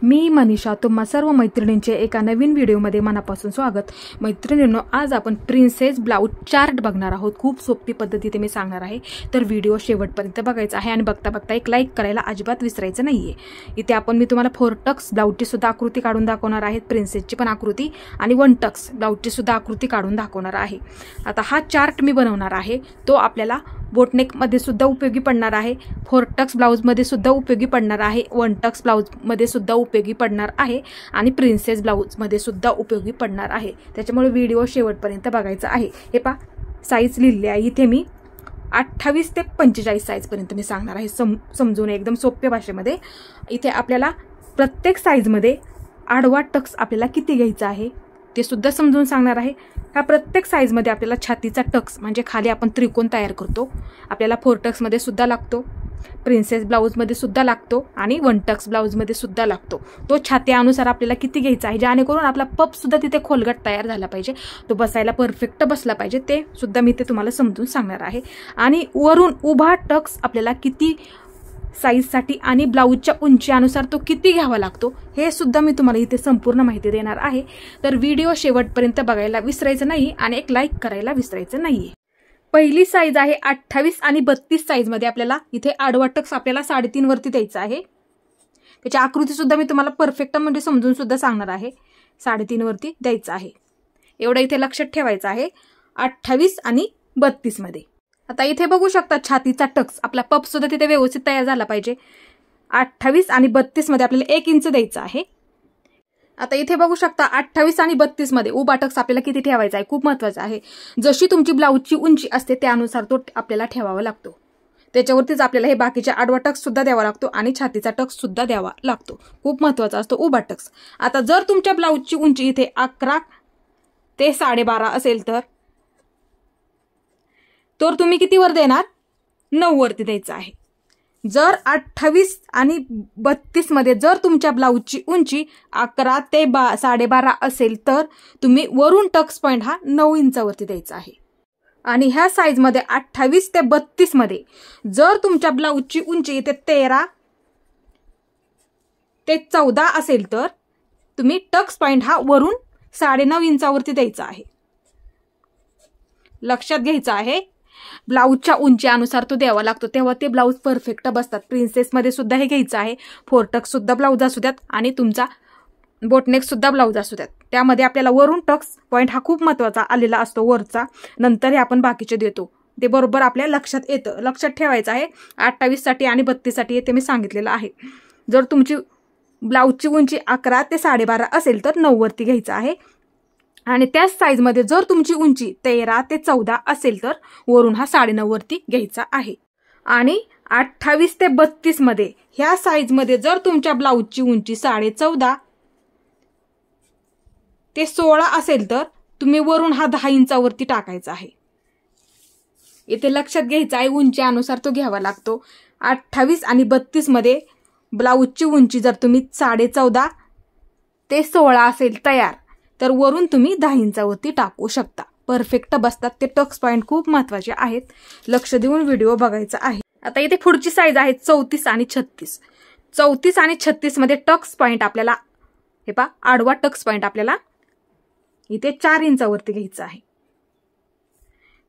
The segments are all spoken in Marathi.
मी मनीषा, तुम्हा सर्व मैत्रिणींचे एका नवीन व्हिडिओमध्ये मनापासून स्वागत। मैत्रिणींनो, आज आपण प्रिन्सेस ब्लाउज चार्ट बघणार आहोत। खूप सोपी पद्धतीने मी सांगणार आहे, तर व्हिडिओ शेवटपर्यंत बघायचा आहे आणि बघता बघता एक लाईक करायला अजिबात विसरायचं नाहीये। इथे मी तुम्हाला 4 टक्स ब्लाउजची सुद्धा आकृती काढून दाखवणार आहे, प्रिन्सेसची पण आकृती आणि 1 टक्स ब्लाउजची सुद्धा आकृती काढून दाखवणार आहे। आता हा चार्ट मी बनवणार आहे, तो आपल्याला बोटनेक मध्ये सुद्धा उपयोगी पडणार आहे, 4 टक्स ब्लाउज मध्ये सुद्धा उपयोगी पडणार आहे, 1 टक्स ब्लाउज मध्ये सुद्धा उपयोगी पडणार आहे आणि प्रिन्सेस ब्लाउज मध्ये सुद्धा उपयोगी पडणार आहे। त्याच्यामुळे व्हिडिओ शेवटपर्यंत बघायचा आहे। हे पहा, साईज लिहिली आहे इथे मी 28 ते 45 साईज पर्यंत मी सांगणार आहे, समजून एकदम सोप्या भाषेमध्ये। इथे आपल्याला प्रत्येक साईज मध्ये आडवा टक्स आपल्याला किती घ्यायचा आहे ते सुद्धा समजून सांगणार आहे। ह्या प्रत्येक साईज मध्ये आपल्याला छातीचा टक्स म्हणजे खाली आपण त्रिकोण तयार करतो, आपल्याला 4 टक्स मध्ये सुद्धा लागतो, प्रिन्सेस ब्लाउज मध्ये सुद्धा लागतो आणि 1 टक्स ब्लाउज मध्ये सुद्धा लागतो। तो छातीनुसार आपल्याला किती घ्यायचा आहे, जेणेकरून आपला पप सुद्धा तिथे खोलगट तयार झाला पाहिजे, तो बसायला परफेक्ट बसला पाहिजे, ते सुद्धा मी ते तुम्हाला समजून सांगणार आहे। आणि वरून उभा टक्स आपल्याला किती साईजसाठी आणि ब्लाऊजच्या उंचीनुसार तो किती घ्यावा लागतो हे सुद्धा मी तुम्हाला इथे संपूर्ण माहिती देणार आहे। तर व्हिडिओ शेवटपर्यंत बघायला विसरायचं नाही आणि एक लाईक करायला विसरायचं नाहीये। पहिली साईज आहे 28 आणि 32 साईज मध्ये आपल्याला इथे आडवा टक्स आपल्याला 3.5 वरती द्यायचा आहे। त्याची आकृती सुद्धा मी तुम्हाला परफेक्ट म्हणजे समजून सुद्धा सांगणार आहे, 3.5 वरती द्यायचा आहे, एवढं इथे लक्षात ठेवायचं आहे 28 आणि 32 मध्ये। आता इथे बघू शकता छातीचा टक्स, आपला पप सुद्धा तिथे व्यवस्थित तयार झाला पाहिजे। 28 आणि 32 मध्ये आपल्याला 1 इंच द्यायचा आहे। आता इथे बघू शकता 28 आणि 32 मध्ये उभा टक्स आपल्याला किती ठेवायचा आहे, खूप महत्त्वाचं आहे। जशी तुमची ब्लाऊजची उंची असते त्यानुसार तो आपल्याला ठेवावा लागतो, त्याच्यावरतीच आपल्याला हे बाकीचे आडवा टक्स सुद्धा द्यावा लागतो आणि छातीचा टक्स सुद्धा द्यावा लागतो, खूप महत्त्वाचा असतो उभा टक्स। आता जर तुमच्या ब्लाऊजची उंची इथे 11 ते 12.5 असेल तर तुम्ही किती वर देणार, 9 वरती द्यायचं आहे। जर 28 आणि 32 मध्ये जर तुमच्या ब्लाऊजची उंची 11 ते 12.5 असेल तर तुम्ही वरून टक्स पॉइंट हा 9 इंचावरती द्यायचा आहे। आणि ह्या साईज मध्ये 28 ते 32 मध्ये जर तुमच्या ब्लाऊजची उंची इथे 13 ते 14 असेल तर तुम्ही टक्स पॉइंट हा वरून 9.5 इंचावरती द्यायचा आहे। लक्षात घ्यायचं आहे, ब्लाऊजच्या उंचीनुसार तो द्यावा लागतो, तेव्हा ते ब्लाऊज परफेक्ट बसतात। प्रिन्सेस मध्ये सुद्धा हे घ्यायचं आहे, 4 टक्स सुद्धा ब्लाऊज असू द्यात आणि तुमचा बोटनेक सुद्धा ब्लाऊज असू द्यात, त्यामध्ये आपल्याला वरून टक्स पॉइंट हा खूप महत्त्वाचा आलेला असतो वरचा, नंतर हे आपण बाकीचे देतो, ते बरोबर आपल्या लक्षात येतं। लक्षात ठेवायचं आहे 28 साठी आणि 32 साठी ते मी सांगितलेलं आहे। जर तुमची ब्लाऊजची उंची 11 ते 12.5 असेल तर 9 वरती घ्यायचं आहे आणि त्याच साईज मध्ये जर तुमची उंची 13 ते 14 असेल तर वरून हा 9.5 वरती घ्यायचा आहे। आणि 28 ते 32 मध्ये ह्या साईज मध्ये जर तुमच्या ब्लाऊजची उंची 14.5 ते 16 असेल तर तुम्ही वरून हा 10 इंचावरती टाकायचा आहे। इथे लक्षात घ्यायचं आहे, उंची अनुसार तो घ्यावा लागतो। 28 आणि 32 मध्ये ब्लाऊजची उंची जर तुम्ही 14.5 ते 16 असेल तयार तर वरून तुम्ही 10 इंचावरती टाकू शकता, परफेक्ट बसतात ते टक्स पॉइंट, खूप महत्त्वाचे आहेत, लक्ष देऊन व्हिडिओ बघायचा आहे। आता इथे पुढची साईज आहे 34 आणि 36। 34 आणि 36 मध्ये टक्स पॉइंट आपल्याला हे पहा, आडवा टक्स पॉइंट आपल्याला इथे 4 इंचावरती घ्यायचा आहे।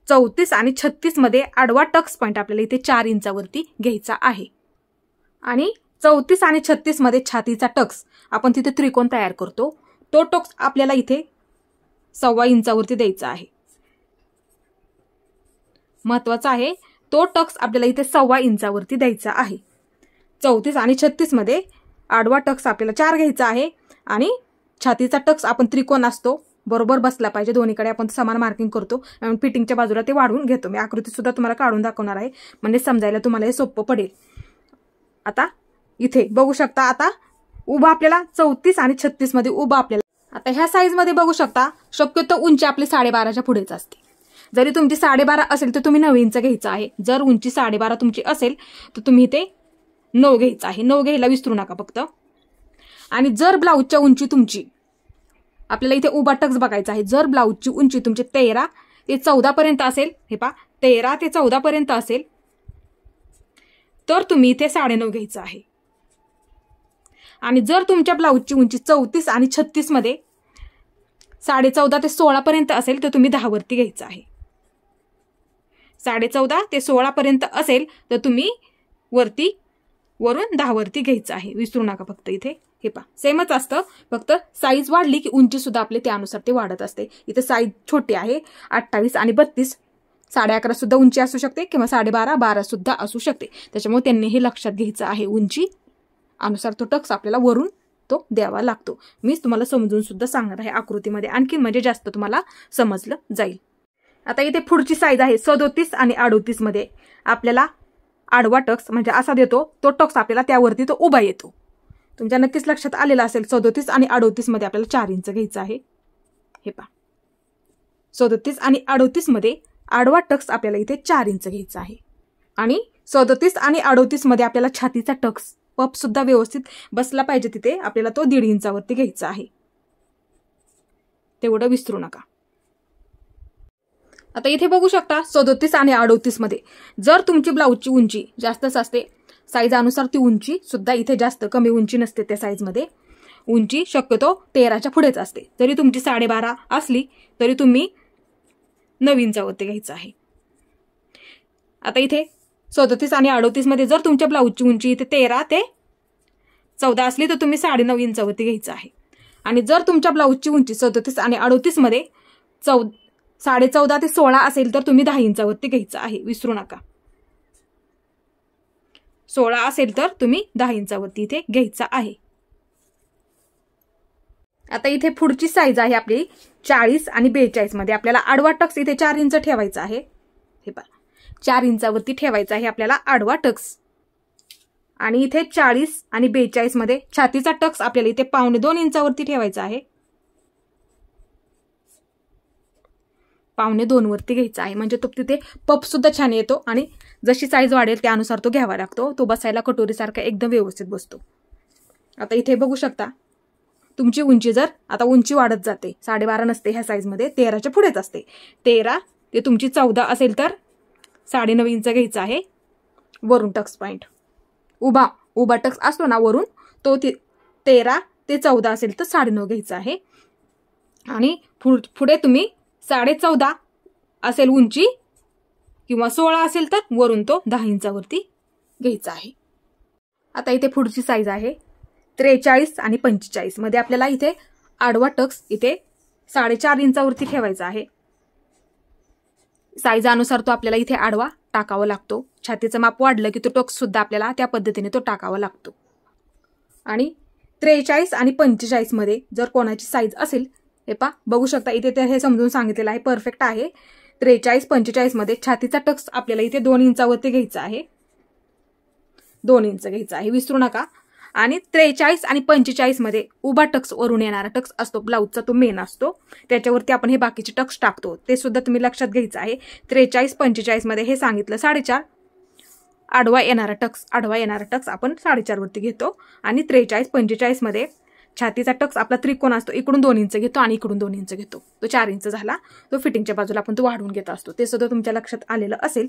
34 आणि 36 मध्ये आडवा टक्स पॉइंट आपल्याला इथे 4 इंचावरती घ्यायचा आहे। आणि 34 आणि 36 मध्ये छातीचा टक्स आपण तिथे त्रिकोण तयार करतो, तो टक्स आपल्याला इथे 1.25 इंचावरती द्यायचा आहे, महत्वाचा आहे, तो टक्स आपल्याला इथे 1.25 इंचावरती द्यायचा आहे। 34 आणि 36 मध्ये आडवा टक्स आपल्याला 4 घ्यायचा आहे आणि छातीचा टक्स आपण त्रिकोण असतो बरोबर बसला पाहिजे, दोन्हीकडे आपण समान मार्किंग करतो आणि फिटिंगच्या बाजूला ते वाढवून घेतो। मी आकृती सुद्धा तुम्हाला काढून दाखवणार आहे, म्हणजे समजायला तुम्हाला हे सोपं पडेल। आता इथे बघू शकता, आता उभा आपल्याला 34 आणि 36 मध्ये उभा आपल्याला, आता ह्या साईज मध्ये बघू शकता शक्यतो उंची आपली 12.5च्या पुढेच असते। जरी तुमची 12.5 असेल तर तुम्ही 9 इंच घ्यायचं आहे, जर उंची 12.5 तुमची असेल तर तुम्ही इथे 9 घ्यायचं आहे, 9 घ्यायला विसरू नका फक्त। आणि जर ब्लाऊजच्या उंची तुमची आपल्याला इथे उभा टक्स बघायचा आहे, जर ब्लाऊजची उंची तुमची 13 ते 14 पर्यंत असेल, हे पहा 13 ते 14 पर्यंत असेल तर तुम्ही इथे 9.5 घ्यायचं आहे। आणि जर तुमच्या ब्लाऊजची उंची 34 आणि 36 मध्ये 14.5 ते 16 पर्यंत असेल तर तुम्ही 10 वरती घ्यायचं आहे. 14.5 ते 16 पर्यंत असेल तर तुम्ही वरून 10 वरती घ्यायचं आहे. विसरू नका फक्त इथे. हे पहा सेमच असतं, फक्त साईज वाढली की उंची सुद्धा आपले त्यानुसार ते वाढत असते. इथे साईज छोटी आहे 28 आणि 32, 11.5 सुद्धा उंची असू शकते किंवा 12.5, 12 सुद्धा असू शकते. त्याच्यामुळे त्यांनी हे लक्षात घ्यायचं आहे. उंची अनुसार तो टक्स आपल्याला वरून तो द्यावा लागतो. मीच तुम्हाला समजून सुद्धा सांगणार आहे आकृतीमध्ये, आणखी म्हणजे जास्त तुम्हाला समजलं जाईल. आता इथे पुढची साईज आहे 37 आणि 38 मध्ये आपल्याला आडवा टक्स म्हणजे असा देतो, तो टक्स आपल्याला त्यावरती तो उभा येतो. तुमच्या नक्कीच लक्षात आलेला असेल 37 आणि 38 मध्ये आपल्याला 4 इंच घ्यायचं आहे. हे पहा 37 आणि 38 मध्ये आडवा टक्स आपल्याला इथे 4 इंच घ्यायचा आहे. आणि 37 आणि 38 मध्ये आपल्याला छातीचा टक्स पप सुद्धा व्यवस्थित बसला पाहिजे, तिथे आपल्याला तो 1.5 इंचावरती घ्यायचा आहे. तेवढं विसरू नका. आता इथे बघू शकता 37 आणि 38 मध्ये जर तुमची ब्लाऊजची उंची जास्तच असते, साईज अनुसार ती उंची सुद्धा इथे जास्त कमी उंची नसते. त्या साईज मध्ये उंची शक्यतो 13च्या पुढेच असते. जरी तुमची 12.5 असली तरी तुम्ही 9 इंचावरती घ्यायचं आहे. आता इथे 37 आणि 38 मध्ये जर तुमच्या ब्लाऊजची उंची इथे 13 ते 14 असली तर तुम्ही 9.5 इंचावरती घ्यायचं आहे. आणि जर तुमच्या ब्लाऊजची उंची 37 आणि 38 मध्ये 14.5 ते 16 असेल तर तुम्ही 10 इंचावरती घ्यायचं आहे. विसरू नका. 16 असेल तर तुम्ही 10 इंचावरती इथे घ्यायचा आहे. आता इथे पुढची साईज आहे आपली 40 आणि 42 मध्ये आपल्याला आडवा टक्स इथे 4 इंच ठेवायचा आहे. हे पहा 4 इंचावरती ठेवायचा आहे आपल्याला आडवा टक्स. आणि इथे 40 आणि 42 मध्ये छातीचा टक्स आपल्याला इथे 1.25 इंचावरती ठेवायचा आहे. 1.25 वरती घ्यायचा आहे, म्हणजे तो तिथे पप सुद्धा छान येतो. आणि जशी साईज वाढेल त्यानुसार तो घ्यावा लागतो. तो बसायला कटोरीसारखा एकदम व्यवस्थित बसतो. आता इथे बघू शकता तुमची उंची जर आता उंची वाढत जाते, 12.5 नसते ह्या साईजमध्ये, 13च्या पुढेच असते. 13 ते तुमची 14 असेल तर 9.5 इंच घ्यायचा आहे. वरून टक्स पॉइंट उभा टक्स असतो ना वरून, तो 13 ते 14 असेल तर 9.5 घ्यायचा आहे. आणि पुढे तुम्ही 14.5 असेल उंची किंवा 16 असेल तर वरून तो 10 इंचावरती घ्यायचा आहे. आता इथे पुढची साईज आहे 43 आणि 45 मध्ये आपल्याला इथे आडवा टक्स इथे 4.5 इंचावरती ठेवायचा आहे. साईज अनुसार तो आपल्याला इथे आडवा टाकावा लागतो. छातीचं माप वाढलं की तो टक्स सुद्धा आपल्याला त्या पद्धतीने तो टाकावा लागतो. आणि 43 आणि 45 मध्ये जर कोणाची साईज असेल, हे पहा बघू शकता इथे ते हे समजून सांगितलेलं आहे, परफेक्ट आहे. 43-45 मध्ये छातीचा टक्स आपल्याला इथे 2 इंचावरती घ्यायचा आहे. 2 इंच घ्यायचा आहे, विसरू नका. आणि 43 आणि 45 मध्ये उभा टक्स वरून येणारा टक्स असतो, ब्लाऊजचा तो मेन असतो, त्याच्यावरती आपण हे बाकीचे टक्स टाकतो. ते सुद्धा तुम्ही लक्षात घ्यायचं आहे. 43-45 मध्ये हे सांगितलं 4.5 आडवा येणारा टक्स आपण 4.5 वरती घेतो. आणि 43-45 मध्ये छातीचा टक्स आपला त्रिकोण असतो, इकडून 2 इंच घेतो आणि इकडून 2 इंच घेतो. तो 4 इंच झाला. तो फिटिंगच्या बाजूला आपण तो वाढवून घेत असतो. ते सुद्धा तुमच्या लक्षात आलेलं असेल.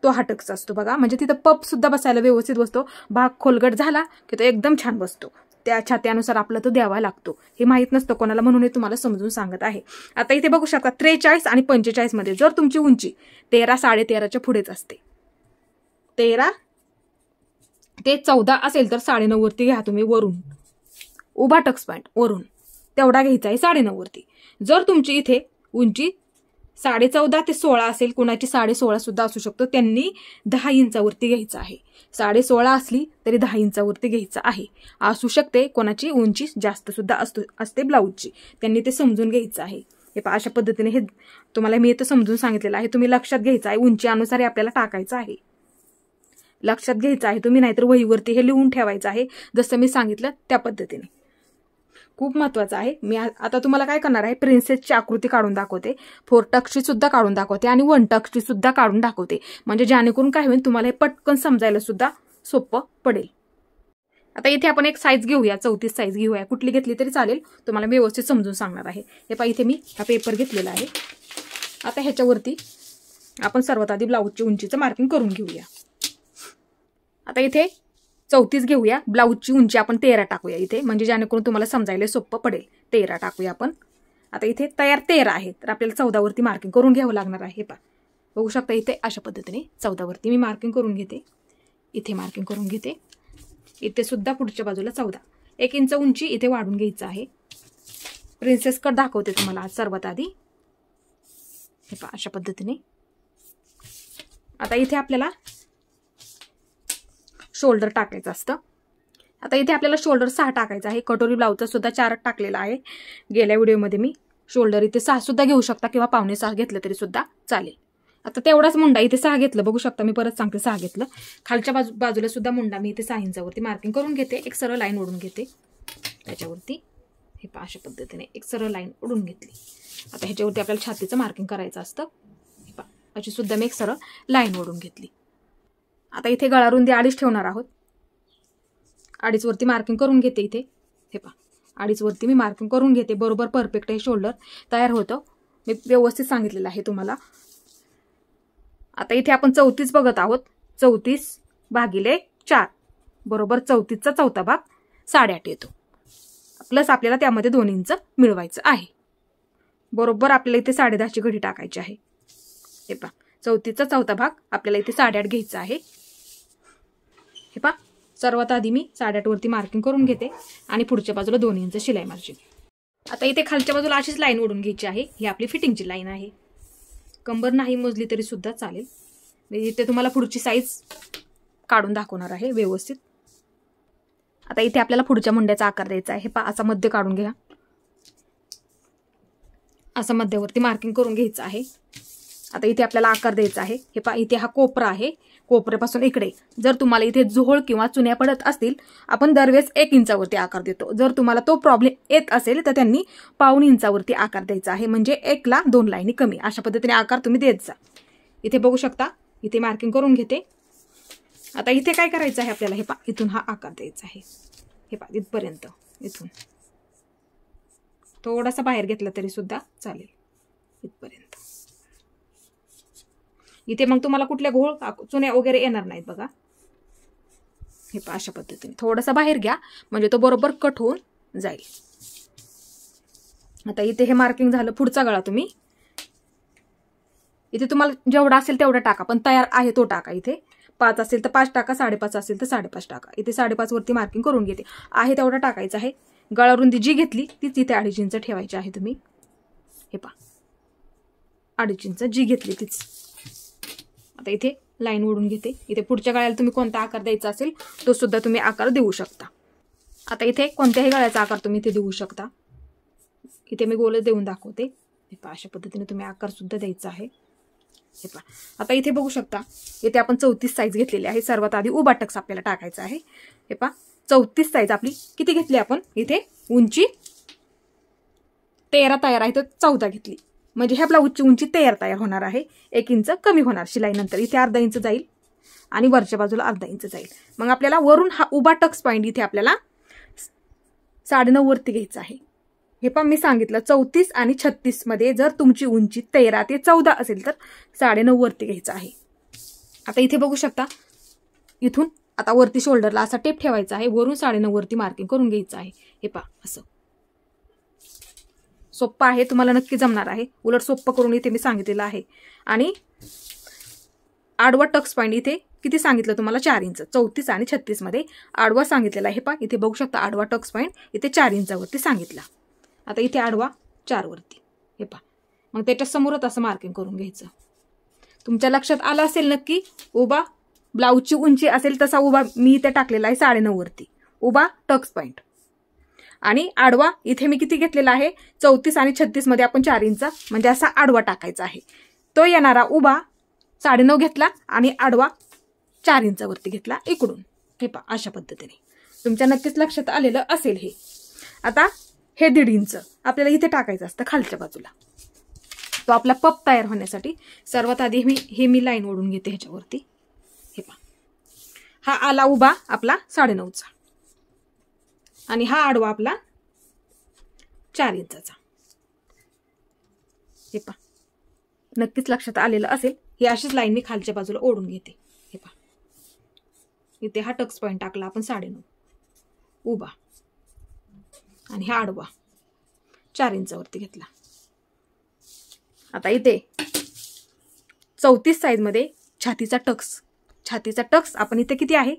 तो हा टक्स असतो बघा, म्हणजे तिथं पप सुद्धा बसायला व्यवस्थित बसतो. भाग खोलगट झाला की तो एकदम छान बसतो. त्या छात्यानुसार आपला तो द्यावा लागतो. हे माहित नसतं कोणाला, म्हणून हे तुम्हाला समजून सांगत आहे. आता इथे बघू शकता 43 आणि 45 मध्ये जर तुमची उंची 13-13.5च्या पुढेच असते, 13 ते 14 असेल तर 9.5 वरती घ्या तुम्ही वरून. उभा टक्स पॉइंट वरून तेवढा घ्यायचा आहे 9.5 वरती. जर तुमची इथे उंची 14.5 ते 16 असेल, कुणाची 16.5 सुद्धा असू शकतो, त्यांनी 10 इंचावरती घ्यायचं आहे. 16.5 असली तरी 10 इंचावरती घ्यायचं आहे. असू शकते कोणाची उंची जास्त सुद्धा असते ब्लाऊजची, त्यांनी ते समजून घ्यायचं आहे. हे पहा अशा पद्धतीने हे तुम्हाला मी इथं समजून सांगितलेलं आहे. तुम्ही लक्षात घ्यायचं आहे, उंची अनुसार आपल्याला टाकायचं आहे. लक्षात घ्यायचं आहे तुम्ही, नाहीतर वहीवरती हे लिहून ठेवायचं आहे जसं मी सांगितलं त्या पद्धतीने. खूप महत्वाचं आहे. मी आता तुम्हाला काय करणार आहे, प्रिन्सेसची आकृती काढून दाखवते, 4 टक्सची सुद्धा काढून दाखवते आणि 1 टक्सची सुद्धा काढून दाखवते, म्हणजे जेणेकरून काय होईल तुम्हाला हे पटकन समजायला सुद्धा सोपं पडेल. आता इथे आपण एक साईज घेऊया, 34 साईज घेऊया, कुठली घेतली तरी चालेल, तुम्हाला व्यवस्थित समजून सांगणार आहे. हे पहा इथे मी हा पेपर घेतलेला आहे. आता ह्याच्यावरती आपण सर्वात आधी ब्लाऊजची उंचीचं मार्किंग करून घेऊया. आता इथे 34 घेऊया. ब्लाऊजची उंची आपण 13 टाकूया इथे, म्हणजे जेणेकरून तुम्हाला समजायला सोपं पडेल. 13 टाकूया आपण. आता इथे तयार 13 आहे, तर आपल्याला 14 वरती मार्किंग करून घ्यावं लागणार आहे. पहा बघू शकता इथे अशा पद्धतीने 14 वरती मी मार्किंग करून घेते. इथे मार्किंग करून घेते. इथे सुद्धा पुढच्या बाजूला 14, 1 इंच उंची इथे वाढून घ्यायचं आहे. प्रिन्सेस कट दाखवते तुम्हाला आज सर्वात आधी. हे पहा अशा पद्धतीने. आता इथे आपल्याला शोल्डर टाकायचं असतं. आता इथे आपल्याला शोल्डर 6 टाकायचं आहे. कटोरी ब्लाऊजचा सुद्धा 4 टाकलेला आहे गेल्या व्हिडिओमध्ये मी. शोल्डर इथे 6 सुद्धा घेऊ शकता किंवा पावणे 6 घेतलं तरी सुद्धा चालेल. आता तेवढाच मुंडा इथे 6 घेतलं, बघू शकता मी परत सांगते 6 घेतलं. खालच्या बाजूला सुद्धा मुंडा मी इथे 6 इंचावरती मार्किंग करून घेते. एक सरळ लाईन ओढून घेते त्याच्यावरती. हे पहा अशा पद्धतीने एक सरळ लाईन ओढून घेतली. आता ह्याच्यावरती आपल्याला छातीचं मार्किंग करायचं असतं. हे पहा अशी सुद्धा मी एक सरळ लाईन ओढून घेतली. आता इथे गळा रुंदी 2.5 ठेवणार आहोत. 2.5 वरती मार्किंग करून घेते इथे. हे पहा 2.5 वरती मी मार्किंग करून घेते. बरोबर परफेक्ट हे शोल्डर तयार होतं. मी व्यवस्थित सांगितलेलं आहे तुम्हाला. आता इथे आपण 34 बघत आहोत. 34/4 बरोबर 34चा चौथा भाग 8.5 येतो. प्लस आपल्याला त्यामध्ये 2 इंच मिळवायचं आहे. बरोबर आपल्याला इथे 10.5ची घडी टाकायची आहे. हे पहा 34चा चौथा भाग आपल्याला इथे 8.5 घ्यायचा आहे. हे पहा सर्वात आधी मी 8.5 वरती मार्किंग करून घेते आणि पुढच्या बाजूला 2 इंच शिलाई मार्जिन. आता इथे खालच्या बाजूला अशीच लाईन ओढून घ्यायची आहे. ही आपली फिटिंगची लाईन आहे. कंबर नाही मोजली तरी सुद्धा चालेल. मी इथे तुम्हाला पुढची साईज काढून दाखवणार आहे व्यवस्थित. आता इथे आपल्याला पुढच्या मुंड्याचा आकार द्यायचा आहे. हे पहा असा मध्य काढून घ्या. असा मध्यावरती मार्किंग करून घ्यायचं आहे. आता इथे आपल्याला आकार द्यायचा आहे. हे पहा इथे हा कोपरा आहे. कोपऱ्यापासून इकडे जर तुम्हाला इथे जोहळ किंवा चुन्या पडत असतील, आपण दरवेळेस 1 इंचावरती आकार देतो. जर तुम्हाला तो प्रॉब्लेम येत असेल तर त्यांनी 1.5 इंचावरती आकार द्यायचा आहे, म्हणजे 1 ला 2 लाईनी कमी. अशा पद्धतीने आकार तुम्ही देत जा. इथे बघू शकता इथे मार्किंग करून घेते. आता इथे काय करायचं आहे आपल्याला, हे पहा इथून हा आकार द्यायचा आहे. हे पहा इथपर्यंत, इथून थोडासा बाहेर घेतला तरी सुद्धा चालेल इथपर्यंत. इथे मग तुम्हाला कुठल्या घोळ चुन्या वगैरे येणार नाहीत बघा. हे पहा अशा पद्धतीने थोडासा बाहेर घ्या, म्हणजे तो बरोबर कट होऊन जाईल. आता इथे हे मार्किंग झालं. पुढचा गळा तुम्ही इथे तुम्हाला जेवढा असेल तेवढा टाका, पण तयार आहे तो टाका. इथे 5 असेल तर 5 टाका, 5.5 असेल तर 5.5 टाका. इथे 5.5 वरती मार्किंग करून घेते. आहे तेवढा टाकायचं आहे. गळा रुंदी जी घेतली तीच इथे 2.5 इंच ठेवायची आहे तुम्ही. हे पहा 2.5 इंच जी घेतली तीच. आता इथे लाईन ओढून घेते. इथे पुढच्या गळ्याला तुम्ही कोणता आकार द्यायचा असेल तो सुद्धा तुम्ही आकार देऊ शकता. आता इथे कोणत्याही गळ्याचा आकार तुम्ही इथे देऊ शकता. इथे मी गोल देऊन दाखवते. हे पहा अशा पद्धतीने तुम्ही आकार सुद्धा द्यायचा आहे. हे पहा आता इथे बघू शकता इथे आपण 34 साईज घेतलेली आहे. सर्वात आधी उभा टक्स आपल्याला टाकायचा आहे. हे पहा 34 साईज आपली किती घेतली आपण, इथे उंची 13 तयार आहे तर 14 घेतली, म्हणजे ह्या ब्लाऊजची उंची 13 तयार होणार आहे. 1 इंच कमी होणार शिलाई नंतर. इथे अर्धा इंच जाईल आणि वरच्या बाजूला अर्धा इंच जाईल. मग आपल्याला वरून हा उभा टक्स पॉईंट इथे आपल्याला 9.5 वरती घ्यायचा आहे. हे पण मी सांगितलं 34 आणि 36 मध्ये जर तुमची उंची 13 ते 14 असेल तर 9.5 वरती घ्यायचं आहे. आता इथे बघू शकता इथून आता वरती शोल्डरला असा टेप ठेवायचा आहे. वरून 9.5 वरती मार्किंग करून घ्यायचं आहे. हे पहा असं सोप्पं आहे, तुम्हाला नक्की जमणार आहे. उलट सोप्पं करून इथे मी सांगितलेलं आहे. आणि आडवा टक्स पॉईंट इथे किती सांगितलं तुम्हाला, 4 इंच. 34 आणि 36 मध्ये आडवा सांगितलेला आहे. पहा इथे बघू शकता आडवा टक्स पॉईंट इथे 4 इंचावरती सांगितला. आता इथे आडवा 4 वरती. हे पहा मग त्याच्या समोरच असं मार्किंग करून घ्यायचं. तुमच्या लक्षात आलं असेल नक्की. उभा ब्लाऊजची उंची असेल तसा उभा मी इथे टाकलेला आहे 9.5 वरती उभा टक्स पॉईंट. आणि आडवा इथे मी किती घेतलेला आहे, 34 आणि 36 मध्ये आपण 4 इंच म्हणजे असा आडवा टाकायचा आहे. तो येणारा उभा 9.5 घेतला आणि आडवा 4 इंचावरती घेतला इकडून. हे पहा अशा पद्धतीने तुमच्या नक्कीच लक्षात आलेलं असेल हे. आता हे 1.5 इंच आपल्याला इथे टाकायचं असतं खालच्या बाजूला. तो आपला पप तयार होण्यासाठी सर्वात आधी मी लाईन ओढून घेते ह्याच्यावरती. हे पहा हा आला उभा आपला 9.5चा आणि हा आडवा आपला 4 इंचाचा. हे पहा नक्कीच लक्षात आलेलं असेल. ही अशीच लाईन मी खालच्या बाजूला ओढून घेते. हे पहा इथे हा टक्स पॉईंट टाकला आपण 9.5 उभा आणि हा आडवा 4 इंचावरती घेतला. आता इथे 34 साईजमध्ये छातीचा टक्स आपण इथे किती आहे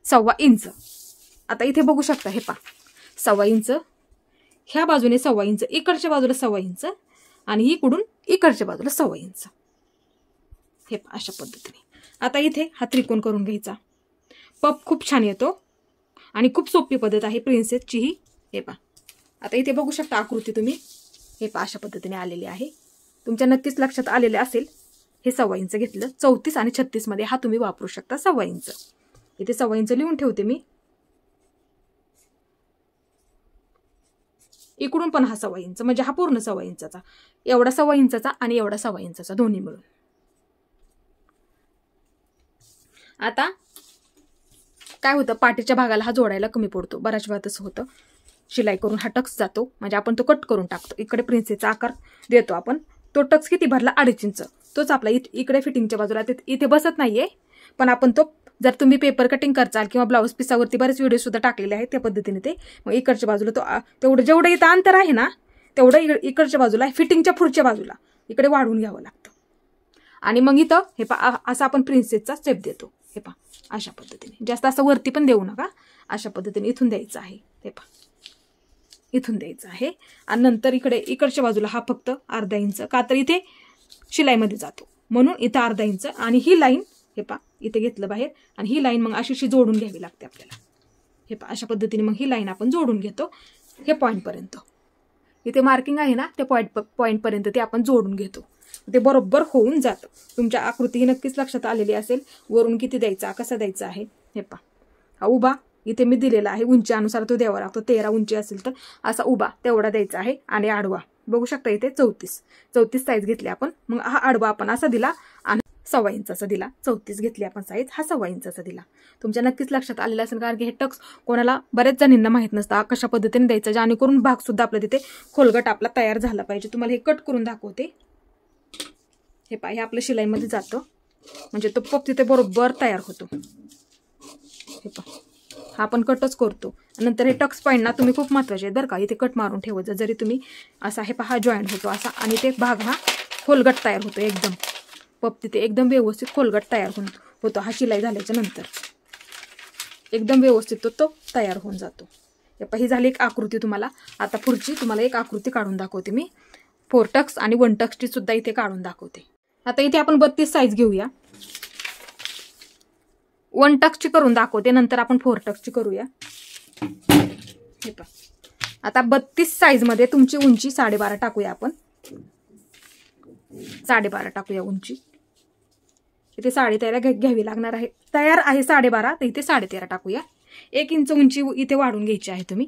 1.25 इंच. आता इथे बघू शकता हे पहा 1.25 इंच, ह्या बाजूने 1.25 इंच, इकडच्या बाजूला 1.25 इंच आणि इकडून इकडच्या बाजूला 1.25 इंच. हे पहा अशा पद्धतीने. आता इथे हा त्रिकोण करून घ्यायचा. पप खूप छान येतो आणि खूप सोपी पद्धत आहे प्रिन्सेसची ही. हे पहा आता इथे बघू शकता आकृती तुम्ही. हे पहा अशा पद्धतीने आलेली आहे. तुमच्या नक्कीच लक्षात आलेले असेल. हे 1.25 इंच घेतलं. 34 आणि 36 मध्ये हा तुम्ही वापरू शकता 1.25 इंच. इथे 1.25 इंच लिहून ठेवते मी. इकडून पण हा 1.25 इंच, म्हणजे हा पूर्ण 1.25 इंचाचा, एवढा 1.25 इंचाचा आणि एवढा 1.25 इंचाचा दोन्ही मिळून. आता काय होतं पाठीच्या भागाला हा जोडायला कमी पडतो. बऱ्याच वेळा तसं होतं. शिलाई करून हा टक्स जातो, म्हणजे आपण तो कट करून टाकतो. इकडे प्रिन्सेसचा आकार देतो आपण. तो टक्स किती भरला 2.5 इंच, तोच आपला इकडे फिटिंगच्या बाजूला इथे बसत नाहीये, पण आपण तो जर तुम्ही पेपर कटिंग करचाल किंवा ब्लाऊज पिसावरती बरेच व्हिडिओ सुद्धा टाकलेले आहेत त्या पद्धतीने ते. मग इकडच्या बाजूला तो तेवढं जेवढं इथं अंतर आहे ना तेवढं इकडच्या बाजूला फिटिंगच्या पुढच्या बाजूला इकडे वाढवून घ्यावं लागतं. आणि मग इथं हे पहा असं आपण प्रिन्सेसचा स्टेप देतो. हे पहा अशा पद्धतीने. जास्त असं वरती पण देऊ नका. अशा पद्धतीने इथून द्यायचं आहे. हे पहा इथून द्यायचं आहे. आणि नंतर इकडच्या बाजूला हा फक्त 1/2 इंच, का तर इथे शिलाईमध्ये जातो म्हणून इथं 1/2 इंच. आणि ही लाईन हे पहा इथे घेतलं बाहेर आणि ही लाईन मग अशी जोडून घ्यावी लागते आपल्याला. हे पहा अशा पद्धतीने मग ही लाईन आपण जोडून घेतो हे पॉईंट पर्यंत. इथे मार्किंग आहे ना त्या पॉईंट पर्यंत ते आपण जोडून घेतो. ते बरोबर होऊन जातं. तुमच्या आकृती नक्कीच लक्षात आलेली असेल. वरून किती द्यायचा कसा द्यायचा आहे. हे पहा हा उभा इथे मी दिलेला आहे. उंची अनुसार तो द्यावा लागतो. 13 उंची असेल तर असा उभा तेवढा द्यायचा आहे. आणि आडवा बघू शकता इथे 34 साईज घेतली आपण. मग हा आडवा आपण असा दिला आणि 1.25 इंचाचा दिला. 34 घेतली आपण साईज, हा 1.25 इंचाचा दिला. तुमच्या नक्कीच लक्षात आलेलं असेल, कारण की हे टक्स कोणाला बऱ्याच जणींना माहित नसतं कशा पद्धतीने द्यायचं, जेणेकरून भाग सुद्धा आपला तिथे खोलगट आपला तयार झाला पाहिजे. तुम्हाला हे कट करून दाखवते. हे पहा हे आपल्या शिलाईमध्ये जातं, म्हणजे तो पप तिथे बरोबर तयार होतो. हे पहा हा आपण कटच करतो. नंतर हे टक्स पॉईंट ना तुम्ही खूप महत्वाचे आहेत बरं का. इथे कट मारून ठेवायचं. जरी तुम्ही असा हे पहा जॉईंट होतो असा, आणि ते भाग हा खोलगट तयार होतो. एकदम पप तिथे एकदम व्यवस्थित खोलगट तयार होतो. हा शिलाई झाल्याच्या नंतर एकदम व्यवस्थित तो तयार होऊन जातो. हे पहा ही झाली एक आकृती तुम्हाला. आता पुढची तुम्हाला एक आकृती काढून दाखवते मी. 4 टक्स आणि 1 टक्सची सुद्धा इथे काढून दाखवते. आता इथे आपण 32 साईज घेऊया. 1 टक्सची करून दाखवते, नंतर आपण 4 टक्सची करूया. हे पहा आता 32 साईज मध्ये तुमची उंची 12.5 टाकूया आपण. 12.5 टाकूया उंची. इथे 13.5 घ्यावी लागणार आहे. तयार आहे 12.5 तर इथे 13.5 टाकूया. 1 इंच उंची इथे वाढून घ्यायची आहे तुम्ही.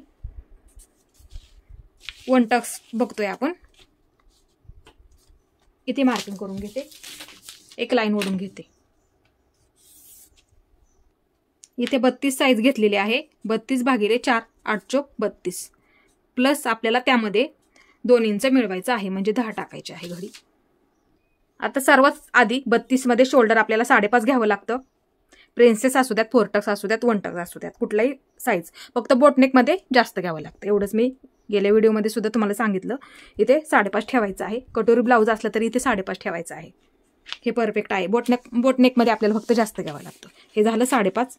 1 टक्स बघतोय आपण. इथे मार्किंग करून घेते. एक लाईन ओढून घेते. इथे 32 साईज घेतलेली आहे. 32 भागिले 4 8 चोक 32 प्लस आपल्याला त्यामध्ये 2 इंच मिळवायचं आहे, म्हणजे 10 टाकायचे आहे घडी. आता सर्वात आधी 32 मध्ये शोल्डर आपल्याला 5.5 घ्यावं लागतं. प्रिन्सेस असू द्यात, 4 टक्स असू द्यात, 1 टक्स असू द्यात, कुठलाही साईज. फक्त बोटनेक मध्ये जास्त घ्यावं लागतं. एवढंच मी गेल्या व्हिडिओमध्ये सुद्धा तुम्हाला सांगितलं. इथे 5.5 ठेवायचं आहे. कटोरी ब्लाऊज असलं तरी इथे 5.5 ठेवायचं आहे. हे परफेक्ट आहे. बोटनेक मध्ये आपल्याला फक्त जास्त घ्यावं लागतं. हे झालं 5.5.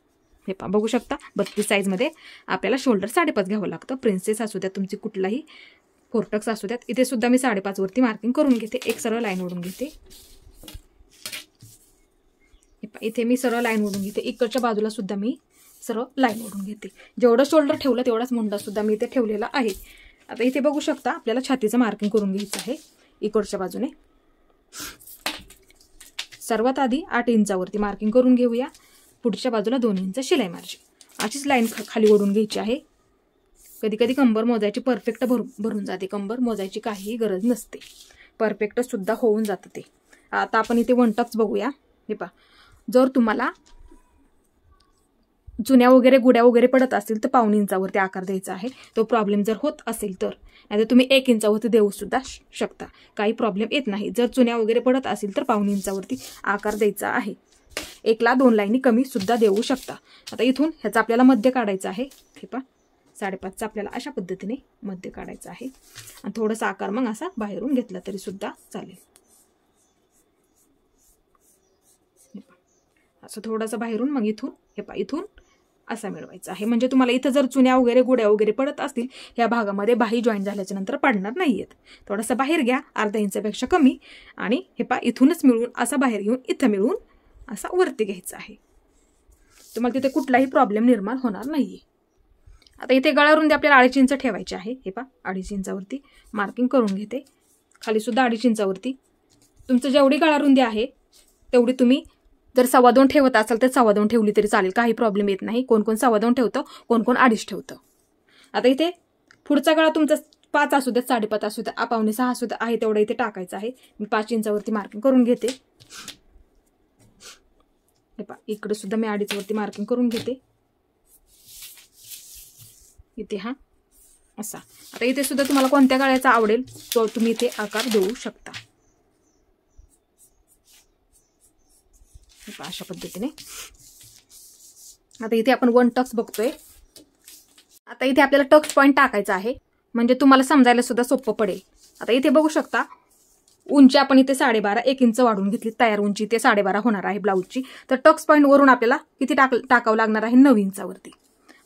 हे पहा बघू शकता 32 साईज मध्ये आपल्याला शोल्डर 5.5 घ्यावं लागतं. प्रिन्सेस असू द्या तुमची कुठलाही, 4 टक्स असू द्यात. इथे सुद्धा मी 5.5 वरती मार्किंग करून घेते. एक सरळ लाईन ओढून घेते. इथे मी सरळ लाईन ओढून घेते. इकडच्या बाजूला सुद्धा मी सरळ लाईन ओढून घेते. जेवढं शोल्डर ठेवलं तेवढाच मुंडा सुद्धा मी इथे ठेवलेला आहे. आता इथे बघू शकता आपल्याला छातीचं मार्किंग करून घ्यायचं आहे. इकडच्या बाजूने सर्वात आधी 8 इंचावरती मार्किंग करून घेऊया. पुढच्या बाजूला 2 इंच शिलाई मार्जिन. अशीच लाईन खाली ओढून घ्यायची आहे. कधी कधी कंबर मोजायची परफेक्ट भरून जाते. कंबर मोजायची काहीही गरज नसते. परफेक्ट सुद्धा होऊन जातं ते. आता आपण इथे 1 टक्स बघूया. हे पहा जर तुम्हाला जुन्या वगैरे गुड्या वगैरे पडत असतील तर 1.25 इंचावरती आकार द्यायचा आहे. तो प्रॉब्लेम जर होत असेल तर, नाहीतर तुम्ही 1 इंचावरती देऊ सुद्धा शकता. काही प्रॉब्लेम येत नाही. जर चुन्या वगैरे पडत असेल तर 1.25 इंचावरती आकार द्यायचा आहे. 1 ला 2 लाईनी कमी सुद्धा देऊ शकता. आता इथून ह्याचा आपल्याला मध्य काढायचा आहे. हे पहा 5.5चा आपल्याला अशा पद्धतीने मध्य काढायचा आहे आणि थोडासा आकार मग असा बाहेरून घेतला तरी सुद्धा चालेल. असं थोडासा बाहेरून मग इथून हे पहा इथून असा मिळवायचा आहे. म्हणजे तुम्हाला इथं जर चुन्या वगैरे गोड्या वगैरे पडत असतील ह्या भागामध्ये बाही जॉईन झाल्याच्या नंतर पडणार नाहीयेत. थोडासा बाहेर घ्या, अर्धा इंचापेक्षा कमी, आणि हे पहा इथूनच मिळवून असा बाहेर घेऊन इथं मिळवून असा वरती घ्यायचा आहे. तुम्हाला तिथे कुठलाही प्रॉब्लेम निर्माण होणार नाहीये. आता इथे गळारुंदी आपल्याला 2.5 इंच ठेवायची आहे. हे पहा 2.5 इंचावरती मार्किंग करून घेते. खाली सुद्धा 2.5 इंचावरती. तुमचं जेवढी गळारुंदी आहे तेवढी तुम्ही जर 2.25 ठेवत असाल तर 2.25 ठेवली तरी चालेल, काही प्रॉब्लेम येत नाही. कोण 2.25 ठेवतं, कोण 2.5 ठेवतं. आता इथे पुढचा गळा तुमचा 5 असू द्या, 5.5 असू द्या, 5.6 असू द्या आहे तेवढा इथे टाकायचा आहे. मी 5 इंचावरती मार्किंग करून घेते. हे पहा इकडे सुद्धा मी 2.5 वरती मार्किंग करून घेते. इथे हा असा. आता इथे सुद्धा तुम्हाला कोणत्या गळ्याचा आवडेल तो तुम्ही इथे आकार देऊ शकता. अशा पद्धतीने. आता इथे आपण 1 टक्स बघतोय. आता इथे आपल्याला टक्स पॉइंट टाकायचा आहे म्हणजे तुम्हाला समजायला सुद्धा सोपं पडेल. आता इथे बघू शकता उंची आपण इथे 12.5 1 इंच वाढून घेतली. तयार उंची इथे 12.5 होणार आहे ब्लाऊजची. तर टक्स पॉइंट वरून आपल्याला किती टाकावं लागणार आहे 9 इंचावरती,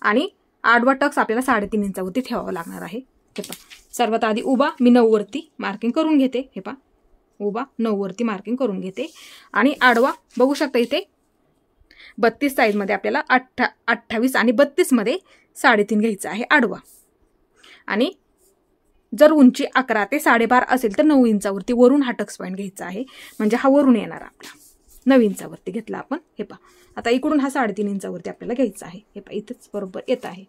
आणि आडवा टक्स आपल्याला 3.5 इंचावरती ठेवावा लागणार आहे. हे पहा सर्वात आधी उभा मी 9 वरती मार्किंग करून घेते. हे पहा उभा 9 वरती मार्किंग करून घेते, आणि आडवा बघू शकता इथे 32 साईज मध्ये आपल्याला 28 आणि 32 मध्ये 3.5 घ्यायचा आहे आडवा. आणि जर उंची 11 ते 12.5 असेल तर 9 इंचावरती वरून हा टक्स पॉइंट घ्यायचा आहे. म्हणजे हा वरून येणार आपला 9 इंचावरती घेतला आपण. हे पहा आता इकडून हा 3.5 इंचावरती आपल्याला घ्यायचा आहे. हे पहा इथेच बरोबर येत आहे.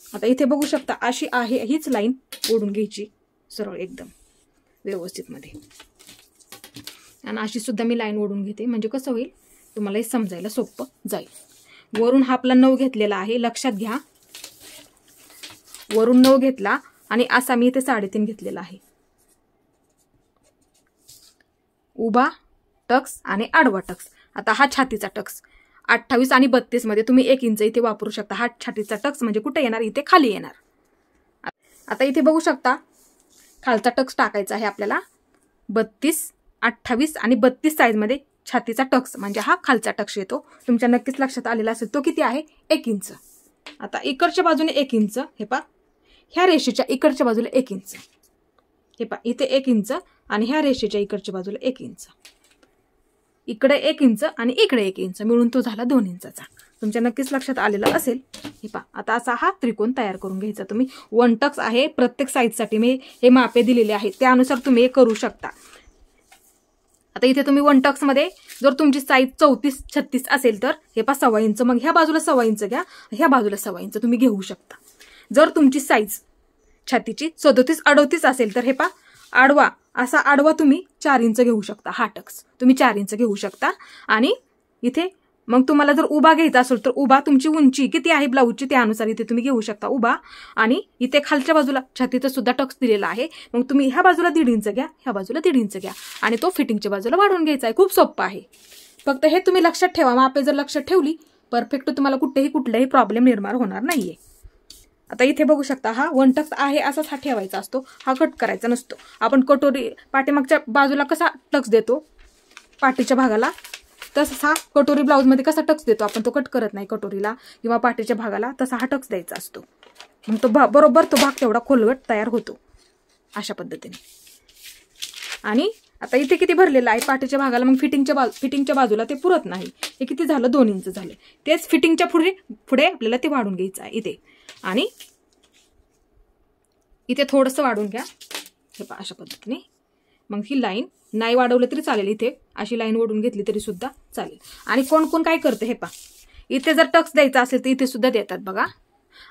आता इथे बघू शकता अशी आहे हीच लाईन ओढून घ्यायची सरळ एकदम व्यवस्थित मध्ये, आणि अशी सुद्धा मी लाईन ओढून घेते म्हणजे कसं होईल तुम्हाला हे समजायला सोपं जाईल. वरून हा आपला 9 घेतलेला आहे, लक्षात घ्या. वरून 9 घेतला आणि असा मी इथे 3.5 घेतलेला आहे. उभा टक्स आणि आडवा टक्स. आता हा छातीचा टक्स 28 आणि 32 मध्ये तुम्ही 1 इंच इथे वापरू शकता. हा छातीचा टक्स म्हणजे कुठे येणार इथे खाली येणार. आता इथे बघू शकता खालचा टक्स टाकायचा आहे आपल्याला 32 28 आणि 32 साईज मध्ये छातीचा टक्स म्हणजे हा खालचा टक्स येतो. तुमच्या नक्कीच लक्षात आलेला असेल. तो किती आहे 1 इंच. आता इकडच्या बाजूने 1 इंच. हे पहा ह्या रेषेच्या इकडच्या बाजूला 1 इंच. हे पहा इथे 1 इंच आणि ह्या रेषेच्या इकडच्या बाजूला 1 इंच. इकडे 1 इंच आणि इकडे 1 इंच मिळून तो झाला 2 इंचाचा. तुमच्या नक्कीच लक्षात आलेलं असेल. हे पहा आता असा हा त्रिकोण तयार करून घ्यायचा तुम्ही. 1 टक्स आहे प्रत्येक साईजसाठी मी हे मापे दिलेले आहेत त्यानुसार तुम्ही हे करू शकता. आता इथे तुम्ही 1 टक्स मध्ये जर तुमची साईज 34 36 असेल तर हे पहा 1.25 इंच, मग ह्या बाजूला 1.25 इंच घ्या, ह्या बाजूला 1.25 इंच तुम्ही घेऊ शकता. जर तुमची साईज छातीची 37 38 असेल तर हे पहा आडवा असा आडवा तुम्ही 4 इंच घेऊ शकता. हा टक्स तुम्ही 4 इंच घेऊ शकता. आणि इथे मग तुम्हाला जर उभा घ्यायचा असेल तर उभा तुमची उंची किती आहे ब्लाऊजची त्यानुसार इथे तुम्ही घेऊ शकता उभा. आणि इथे खालच्या बाजूला छातीचं सुद्धा टक्स दिलेला आहे. मग तुम्ही ह्या बाजूला 1.5 इंच घ्या, ह्या बाजूला 1.5 इंच घ्या, आणि तो फिटिंगच्या बाजूला वाढवून घ्यायचा आहे. खूप सोपं आहे. फक्त हे तुम्ही लक्षात ठेवा. मापे जर लक्षात ठेवली परफेक्ट तुम्हाला कुठलाही प्रॉब्लेम निर्माण होणार नाहीये. आता इथे बघू शकता हा 1 टक्स आहे असाच हा ठेवायचा असतो. हा कट करायचा नसतो. आपण कटोरी पाठीमागच्या बाजूला कसा टक्स देतो पाठीच्या भागाला, तसं हा कटोरी ब्लाऊज मध्ये कसा टक्स देतो आपण तो कट करत नाही कटोरीला किंवा पाठीच्या भागाला, तसा हा टक्स द्यायचा असतो. मग तो बरोबर तो भाग तेवढा खोलगट तयार होतो अशा पद्धतीने. आणि आता इथे किती भरलेला आहे पाठीच्या भागाला, मग फिटिंगच्या बाजूला ते पुरत नाही. हे किती झालं 2 इंच झाले. तेच फिटिंगच्या पुढे आपल्याला ते वाढून घ्यायचं आहे इथे. आणि इथे थोडंसं वाढून घ्या. हे पहा अशा पद्धतीने. मग ही लाईन नाही वाढवलं तरी चालेल, इथे अशी लाईन ओढून घेतली तरी सुद्धा चालेल. आणि कोण कोण काय करते हे पहा, इथे जर टक्स द्यायचा असेल तर इथे सुद्धा देतात बघा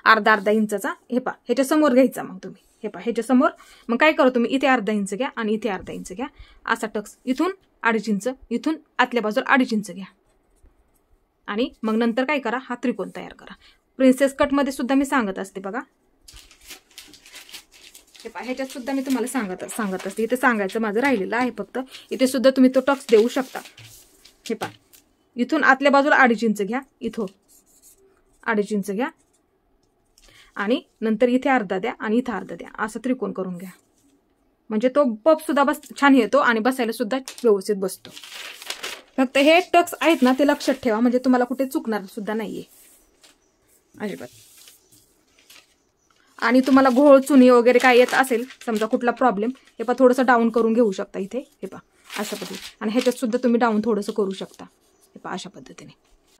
अर्धा इंचाचा. हे पहा ह्याच्या समोर घ्यायचा. मग तुम्ही हे पहा ह्याच्या समोर मग काय करा तुम्ही इथे अर्धा इंच घ्या आणि इथे अर्धा इंच घ्या. असा टक्स इथून 2.5 इंच, इथून आतल्या बाजूला 2.5 इंच घ्या. आणि मग नंतर काय करा हा त्रिकोण तयार करा. प्रिन्सेस कट मध्ये सुद्धा मी सांगत असते बघा. हे पहा, ह्याच्यात सुद्धा मी तुम्हाला सांगत असते, इथे सांगायचं माझं राहिलेलं आहे फक्त. इथे सुद्धा तुम्ही तो टक्स देऊ शकता. हे पहा, इथून आतल्या बाजूला 2.5 इंच घ्या, इथं 2.5 इंच घ्या आणि नंतर इथे अर्धा द्या आणि इथं अर्धा द्या, असं त्रिकोण करून घ्या. म्हणजे तो पप सुद्धा छान येतो आणि बसायला सुद्धा व्यवस्थित बसतो. फक्त हे टक्स आहेत ना ते लक्षात ठेवा, म्हणजे तुम्हाला कुठे चुकणार सुद्धा नाहीये अजिबात. आणि तुम्हाला घोळ चुनी वगैरे काय येत असेल समजा कुठला प्रॉब्लेम, हे पहा थोडंसं डाऊन करून घेऊ शकता इथे. हे पहा अशा पद्धतीने, आणि ह्याच्यात सुद्धा तुम्ही डाऊन थोडंसं करू शकता. हे पहा अशा पद्धतीने.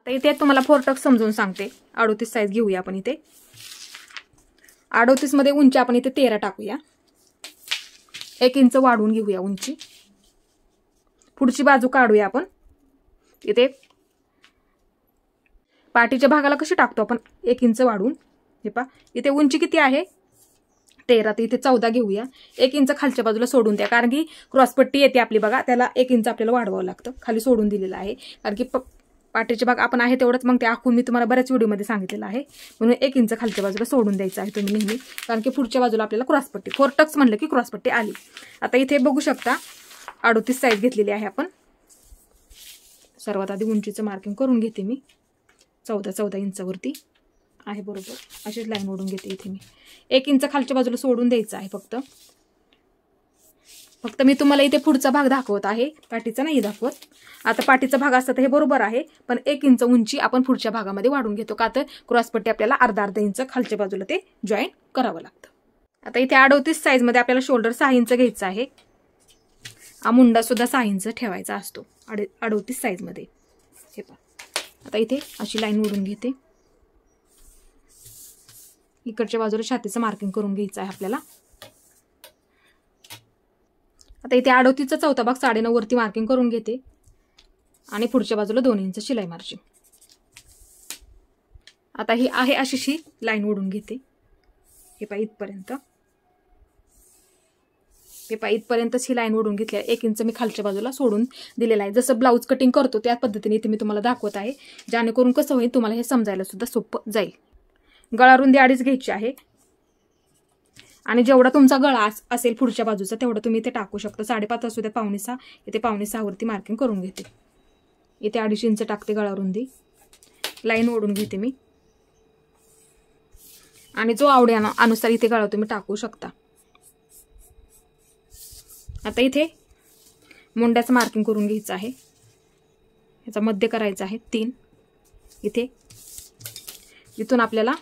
तर इथे तुम्हाला 4 टक्स समजून सांगते. 38 साईज घेऊया आपण इथे. 38 मध्ये उंची आपण इथे 13 टाकूया. 1 इंच वाढवून घेऊया उंची. पुढची बाजू काढूया आपण. इथे पाठीच्या भागाला कशी टाकतो आपण 1 इंच वाढवून. हे पहा इथे उंची किती आहे 13, तर इथे 14 घेऊया. 1 इंच खालच्या बाजूला सोडून द्या, कारण की क्रॉसपट्टी येते आपली बघा, त्याला 1 इंच आपल्याला वाढवावं लागतं. खाली सोडून दिलेलं आहे, कारण की पाठीचे भाग आपण आहे तेवढंच मग ते आखून मी तुम्हाला बऱ्याच व्हिडिओमध्ये सांगितलेलं आहे. म्हणून 1 इंच खालच्या बाजूला सोडून द्यायचं आहे तुम्ही नेहमी, कारण की पुढच्या बाजूला आपल्याला क्रॉसपट्टी 4 टक्स म्हणलं की क्रॉसपट्टी आली. आता इथे बघू शकता 38 साईज घेतलेली आहे आपण. सर्वात आधी उंचीचं मार्किंग करून घेते मी. 14 इंचावरती आहे बरोबर, अशीच लाईन ओढून घेते इथे मी. 1 इंच खालच्या बाजूला सोडून द्यायचं आहे फक्त मी तुम्हाला इथे पुढचा भाग दाखवत आहे, पाठीचा नाही दाखवत. आता पाठीचा भाग असता तर हे बरोबर आहे, पण 1 इंच उंची आपण पुढच्या भागामध्ये वाढून घेतो, का तर क्रॉसपट्टी आपल्याला अर्धा इंच खालच्या बाजूला ते जॉईन करावं लागतं. आता इथे 38 साईज मध्ये आपल्याला शोल्डर 6 इंच घ्यायचा आहे. हा मुंडा सुद्धा 6 इंच ठेवायचा असतो 38 साईज मध्ये. हे पहा आता इथे अशी लाईन ओढून घेते. इकडच्या बाजूला छातीचं मार्किंग करून घ्यायचं आहे आपल्याला. आता इथे 38चा चौथा भाग 9.5 वरती मार्किंग करून घेते आणि पुढच्या बाजूला 2 इंच शिलाई मार्जिन. आता ही आहे अशीशी लाईन ओढून घेते. हे पहा इथपर्यंत. हे पहा इथपर्यंतच ही लाईन ओढून घेतली आहे. 1 इंच मी खालच्या बाजूला सोडून दिलेला आहे. जसं ब्लाऊज कटिंग करतो त्या पद्धतीने इथे मी तुम्हाला दाखवत आहे, जेणेकरून कसं होईल तुम्हाला हे समजायला सुद्धा सोपं जाईल. गळा रुंदी 2.5 घ्यायची आहे आणि जेवढा तुमचा गळा असेल पुढच्या बाजूचा तेवढं तुम्ही इथे टाकू शकता. 5.5 असू द्या, 5.25. इथे 5.25 वरती मार्किंग करून घेते. इथे 2.5 इंच टाकते गळा रुंदी. लाईन ओढून घेते मी आणि जो आवड्यानुसार इथे गळा तुम्ही टाकू शकता. आता इथे मुंड्याचं मार्किंग करून घ्यायचं आहे. याचा मध्य करायचा आहे 3. इथून आपल्याला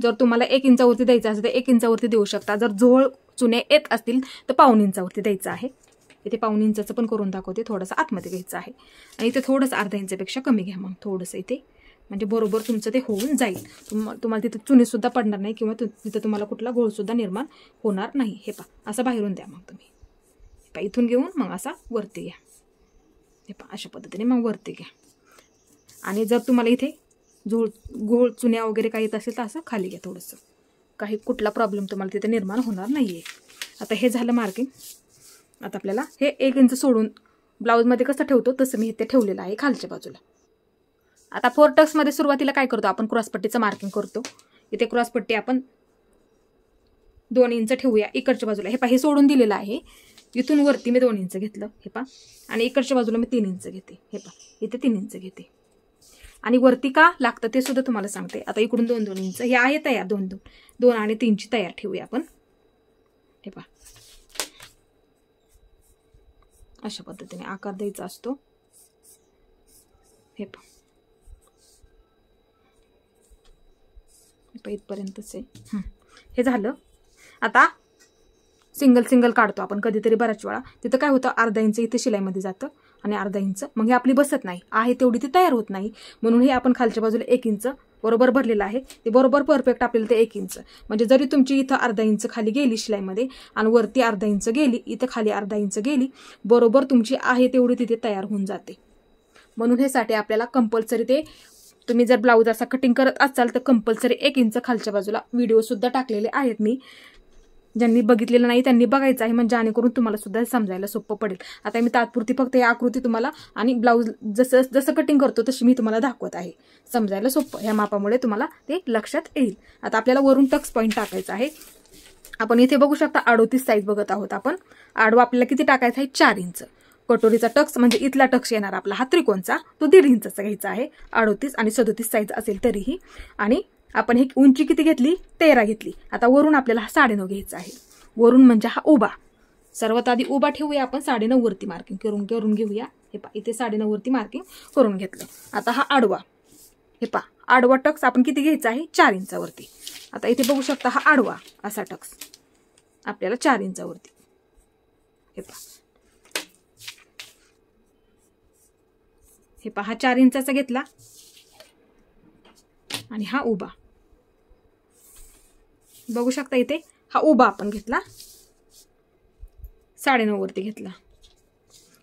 जर तुम्हाला 1 इंचावरती द्यायचं असेल तर 1 इंचावरती देऊ शकता. जर जोळ चुने येत असतील तर 1.25 इंचावरती द्यायचं आहे. इथे 1.25 इंचाचं पण करून दाखवते. थोडंसं आतमध्ये घ्यायचं आहे आणि इथे थोडंसं अर्धा इंचापेक्षा कमी घ्या. मग थोडंसं इथे म्हणजे बरोबर तुमचं ते होऊन जाईल. तुम्हाला तिथे चुनी सुद्धा पडणार नाही किंवा तिथे तुम्हाला कुठला घोळ सुद्धा निर्माण होणार नाही. हे पहा असं बाहेरून द्या. मग तुम्ही इथून घेऊन मग असा वरती घ्या. हे पहा अशा पद्धतीने मग वरती घ्या. आणि जर तुम्हाला इथे गोळ चुन्या वगैरे काही येत असेल तर असं खाली घ्या थोडंसं. काही कुठला प्रॉब्लेम तुम्हाला तिथे निर्माण होणार नाहीये. आता हे झालं मार्किंग. आता आपल्याला हे 1 इंच सोडून ब्लाऊजमध्ये कसं ठेवतो तसं मी इथे ठेवलेलं आहे खालच्या बाजूला. आता 4 टक्समध्ये सुरुवातीला काय करतो आपण क्रॉसपट्टीचं मार्किंग करतो. इथे क्रॉसपट्टी आपण 2 इंच ठेवूया इकडच्या बाजूला. हे पहा हे सोडून दिलेलं आहे. इथून वरती मी 2 इंच घेतलं. हे पहा आणि इकडच्या बाजूला मी 3 इंच घेते. हे पहा इथे 3 इंच घेते आणि वरती का लागतं ते सुद्धा तुम्हाला सांगते. आता इकडून 2-2 इंच हे आहे तयार. 2 आणि 3ची तयार ठेवूया आपण. हे पहा अशा पद्धतीने आकार द्यायचा असतो. हे पहा इथपर्यंतच आहे. हे झालं. आता सिंगल काढतो आपण कधीतरी बऱ्याच वेळा. तिथं काय होतं अर्धा इंच इथे शिलाईमध्ये जातं आणि अर्धा इंच मग हे आपली बसत नाही आहे तेवढी ती तयार होत नाही. म्हणून हे आपण खालच्या बाजूला 1 इंच बरोबर भरलेलं आहे. ते बरोबर परफेक्ट आपल्याला ते 1 इंच म्हणजे जरी तुमची इथं अर्धा इंच खाली गेली शिलाईमध्ये आणि वरती अर्धा इंच गेली, इथं खाली अर्धा इंच गेली, बरोबर तुमची आहे तेवढी तिथे तयार होऊन जाते. म्हणून हे साठी आपल्याला कंपल्सरी ते तुम्ही जर ब्लाऊज असा कटिंग करत असाल तर कंपल्सरी 1 इंच खालच्या बाजूला व्हिडिओ सुद्धा टाकलेले आहेत मी. ज्यांनी बघितलेलं नाही त्यांनी बघायचं आहे म्हणजे जेणेकरून तुम्हाला सुद्धा समजायला सोपं पडेल. आता मी तात्पुरती फक्त ही आकृती तुम्हाला आणि ब्लाऊज जसं कटिंग करतो तशी मी तुम्हाला दाखवत आहे. समजायला सोपं ह्या मापामुळे तुम्हाला ते लक्षात येईल. आता आपल्याला वरून टक्स पॉईंट टाकायचा आहे. आपण इथे बघू शकता 38 साईज बघत आहोत आपण. आडवा आपल्याला किती टाकायचा आहे 4 इंच. कटोरीचा टक्स म्हणजे इथला टक्स येणार आपला हा त्रिकोणचा तो 1.5 इंचाचा घ्यायचा आहे. 38 आणि 37 साईज असेल तरीही. आणि आपण ही उंची किती घेतली 13 घेतली. आता वरून आपल्याला हा 9.5 घ्यायचा आहे. वरून म्हणजे हा उभा. सर्वात आधी उभा ठेवूया आपण 9.5 वरती मार्किंग करून घेऊया. हे पहा इथे 9.5 वरती मार्किंग करून घेतलं. आता हा आडवा, हे पहा आडवा टक्स आपण किती घ्यायचा आहे 4 इंचावरती. आता इथे बघू शकता हा आडवा असा टक्स आपल्याला 4 इंचावरती. हे पहा, हे पहा 4 इंचाचा घेतला आणि हा उभा बघू शकता. इथे हा उभा आपण घेतला 9.5 वरती घेतला.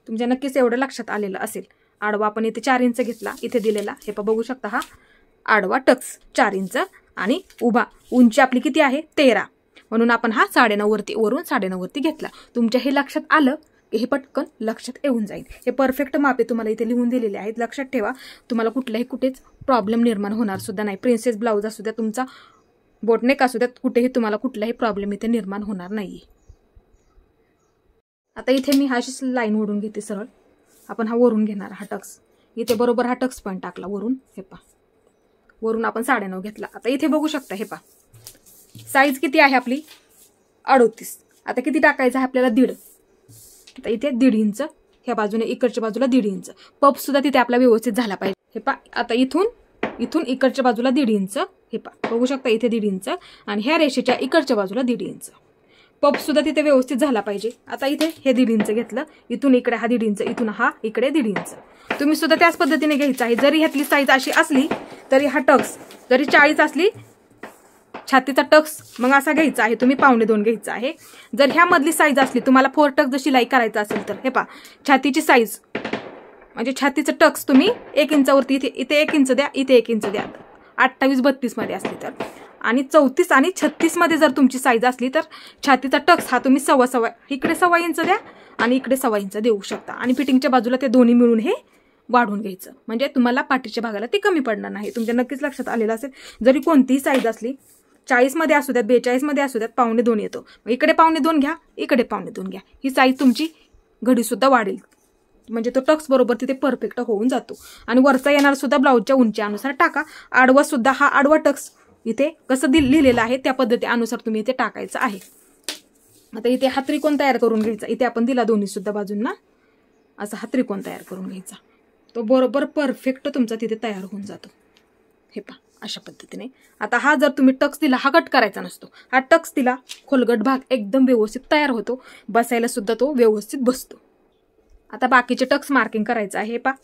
तुमच्या नक्कीच एवढं लक्षात आलेलं असेल. आडवा आपण इथे 4 इंच घेतला इथे दिलेला. हे पहा बघू शकता हा आडवा टक्स 4 इंच आणि उभा उंची आपली किती आहे 13. म्हणून आपण हा 9.5 वरती वरून 9.5 वरती घेतला. तुमच्या हे लक्षात आलं की हे पटकन लक्षात येऊन जाईल. हे परफेक्ट मापे तुम्हाला इथे लिहून दिलेले आहेत. लक्षात ठेवा तुम्हाला कुठल्याही कुठेच प्रॉब्लेम निर्माण होणार सुद्धा नाही. प्रिन्सेस ब्लाऊज असू द्या तुमचा बोटनेक असू द्यात कुठेही तुम्हाला कुठलाही प्रॉब्लेम इथे निर्माण होणार नाहीये. आता इथे मी हा अशी लाईन ओढून घेते सरळ. आपण हा वरून घेणार हा टक्स. इथे बरोबर हा टक्स पॉईंट टाकला वरून. हे पहा वरून आपण 9.5 घेतला. आता इथे बघू शकता हे पहा साईज किती आहे आपली 38. आता किती टाकायचं आहे आपल्याला 1.5. आता इथे 1.5 इंच ह्या बाजूने इकडच्या बाजूला 1.5 इंच. पप सुद्धा तिथे आपला व्यवस्थित झाला पाहिजे. हे पहा आता इथून इकडच्या बाजूला 1.5 इंच. हे पहा बघू शकता इथे 1.5 इंच आणि ह्या रेषेच्या इकडच्या बाजूला 1.5 इंच. पप सुद्धा तिथे व्यवस्थित झाला पाहिजे. आता इथे हे 1.5 इंच घेतलं. इथून इकडे हा 1.5 इंच इथून हा इकडे 1.5 इंच. तुम्ही सुद्धा त्याच पद्धतीने घ्यायचं आहे. जरी ह्यातली साईज अशी असली तरी हा टक्स जरी 40 असली छातीचा टक्स मग असा घ्यायचा आहे तुम्ही 1.25 घ्यायचा आहे. जर ह्या मधली साईज असली तुम्हाला 4 टक्स जशी शिलाई करायचं असेल तर हे पहा छातीची साईज म्हणजे छातीचं टक्स तुम्ही 1 इंचावरती इथे 1 इंच द्या इथे 1 इंच द्या. 28-32 मध्ये असली तर आणि 34 आणि 36 मध्ये जर तुमची साईज असली तर छातीचा टक्स हा तुम्ही 1.25 इकडे 1.25 इंच द्या आणि इकडे 1.25 इंच देऊ शकता. आणि फिटिंगच्या बाजूला ते दोन्ही मिळून हे वाढून घ्यायचं म्हणजे तुम्हाला पाठीच्या भागाला ते कमी पडणार नाही. तुमच्या नक्कीच लक्षात आलेलं असेल. जरी कोणतीही साईज असली 40 मध्ये असू द्यात 42 मध्ये असू द्यात 1.25 येतो. इकडे 1.25 घ्या इकडे 1.25 घ्या. ही साईज तुमची घडी सुद्धा वाढेल म्हणजे तो टक्स बरोबर तिथे परफेक्ट होऊन जातो. आणि वरचा येणार सुद्धा ब्लाऊजच्या उंचीनुसार टाका. आडवा सुद्धा हा आडवा टक्स इथे कसं लिहिलेलं आहे त्या पद्धतीनुसार तुम्ही इथे टाकायचं आहे. आता इथे हा त्रिकोण तयार करून घ्यायचा. इथे आपण दिला दोन्ही सुद्धा बाजूंना असा हा त्रिकोण तयार करून घ्यायचा. तो बरोबर परफेक्ट तुमचा तिथे तयार होऊन जातो. हे पहा अशा पद्धतीने. आता हा जर तुम्ही टक्स दिला हा कट करायचा नसतो. हा टक्स दिला खोलगट भाग एकदम व्यवस्थित तयार होतो. बसायला सुद्धा तो व्यवस्थित बसतो. आता बाकीचे टक्स मार्किंग करायचं आहे. हे पहा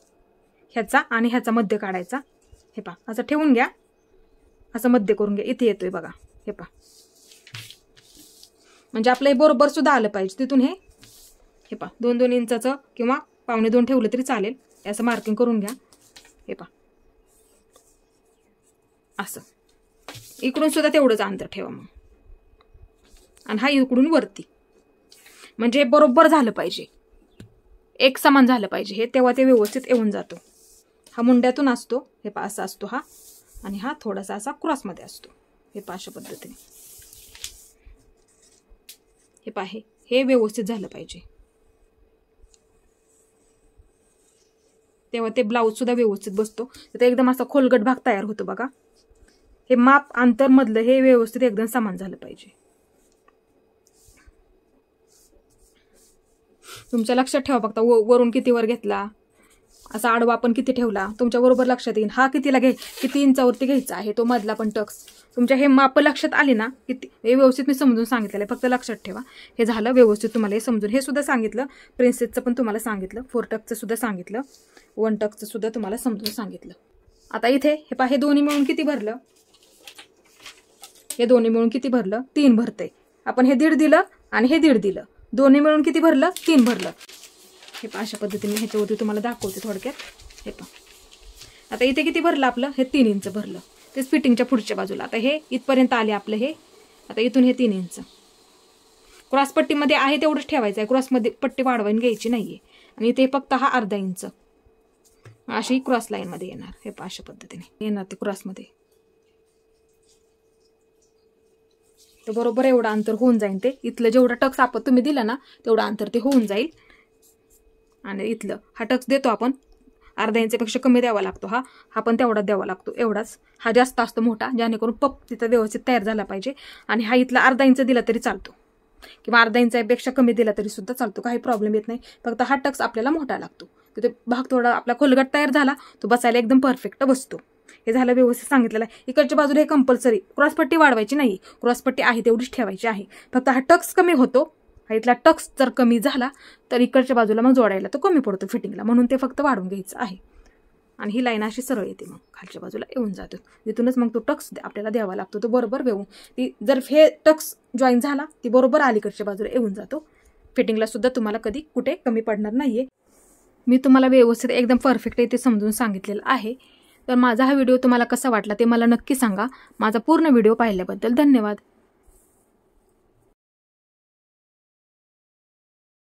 ह्याचा आणि ह्याचा मध्य काढायचा. हे पहा असं ठेवून घ्या असं मध्य करून घ्या. इथे येतोय बघा. हे पहा म्हणजे आपलं हे बरोबर सुद्धा आलं पाहिजे. तिथून हे पहा 2-2 इंचाचं किंवा 1.25 ठेवलं तरी चालेल. असं मार्किंग करून घ्या. हे पहा असं इकडून सुद्धा तेवढंच अंतर ठेवा मग. आणि हा इकडून वरती म्हणजे हे बरोबर झालं पाहिजे. एक समान झालं पाहिजे हे तेव्हा ते व्यवस्थित येऊन जातो. हा मुंड्यातून असतो. हे पहा असा असतो हा आणि हा थोडासा असा क्रॉसमध्ये असतो. हे पहा अशा पद्धतीने. हे पहा हे व्यवस्थित झालं पाहिजे तेव्हा ते ब्लाऊज सुद्धा व्यवस्थित बसतो. तर एकदम असा खोलगट भाग तयार होतो बघा. हे माप अंतर मधलं हे व्यवस्थित एकदम समान झालं पाहिजे. तुमच्या लक्षात ठेवा फक्त वरून किती वर घेतला असा आडवा आपण किती ठेवला तुमच्या बरोबर लक्षात येईल. हा कितीला किती इंचावरती घ्यायचा आहे तो मधला पण टक्स तुमच्या हे माप लक्षात आली ना किती हे व्यवस्थित मी समजून सांगितलेलं आहे. फक्त लक्षात ठेवा हे झालं व्यवस्थित. तुम्हाला हे समजून हे सुद्धा सांगितलं. प्रिन्सेसचं पण तुम्हाला सांगितलं. 4 टक्सचं सुद्धा सांगितलं. 1 टक्सचं सुद्धा तुम्हाला समजून सांगितलं. आता इथे हे पहा हे दोन्ही मिळून किती भरलं. हे दोन्ही मिळून किती भरलं 3 भरतंय. आपण हे 1.5 दिलं आणि हे 1.5 दिलं. दोन्ही मिळून किती भरलं 3 भरलं. हे पहा अशा पद्धतीने ह्याच्यावरती तुम्हाला दाखवते थोडक्यात. हे पहा आता इथे किती भरलं आपलं हे 3 इंच भरलं. तेच फिटिंगच्या पुढच्या बाजूला. आता हे इथपर्यंत आले आपलं हे. आता इथून हे 3 इंच क्रॉस पट्टीमध्ये आहे तेवढंच ठेवायचं आहे. क्रॉसमध्ये पट्टी वाढवून घ्यायची नाहीये. आणि इथे फक्त हा अर्धा इंच अशी क्रॉस लाईन मध्ये येणार. हे पहा अशा पद्धतीने येणार ते क्रॉसमध्ये. तर बरोबर एवढं अंतर होऊन जाईल. ते इथलं जेवढं टक्स आपण तुम्ही दिला ना तेवढं अंतर ते होऊन जाईल. आणि इथलं हा टक्स देतो आपण अर्धा इंचपेक्षा कमी द्यावा लागतो. हा पण तेवढाच द्यावा लागतो. एवढाच हा जास्त असतो मोठा, जेणेकरून पप तिथं व्यवस्थित तयार झाला पाहिजे. आणि हा इथला अर्धा इंच दिला तरी चालतो किंवा अर्धा इंचापेक्षा कमी दिला तरी सुद्धा चालतो, काही प्रॉब्लेम येत नाही. फक्त हा टक्स आपल्याला मोठा लागतो. तिथे भाग थोडा आपला खोलगट तयार झाला तो बसायला एकदम परफेक्ट बसतो. हे झालं व्यवस्थित सांगितलेलं आहे. इकडच्या बाजूला हे कंपल्सरी क्रॉसपट्टी वाढवायची नाही, क्रॉसपट्टी आहे तेवढीच ठेवायची आहे. फक्त हा टक्स कमी होतो. हा इथला टक्स जर कमी झाला तर इकडच्या बाजूला मग जोडायला तो कमी पडतो फिटिंगला, म्हणून ते फक्त वाढवून घ्यायचं आहे. आणि ही लाईन अशी सरळ येते, मग खालच्या बाजूला येऊन जातो. तिथूनच मग तो टक्स आपल्याला द्यावा लागतो. तो बरोबर येऊन ती जर हे टक्स जॉईन झाला ती बरोबर अलीकडच्या बाजूला येऊन जातो. फिटिंगला सुद्धा तुम्हाला कधी कुठे कमी पडणार नाहीये. मी तुम्हाला व्यवस्थित एकदम परफेक्ट इथे समजून सांगितलेलं आहे. तर माझा हा व्हिडिओ तुम्हाला कसा वाटला ते मला नक्की सांगा. माझा पूर्ण व्हिडिओ पाहिल्याबद्दल धन्यवाद.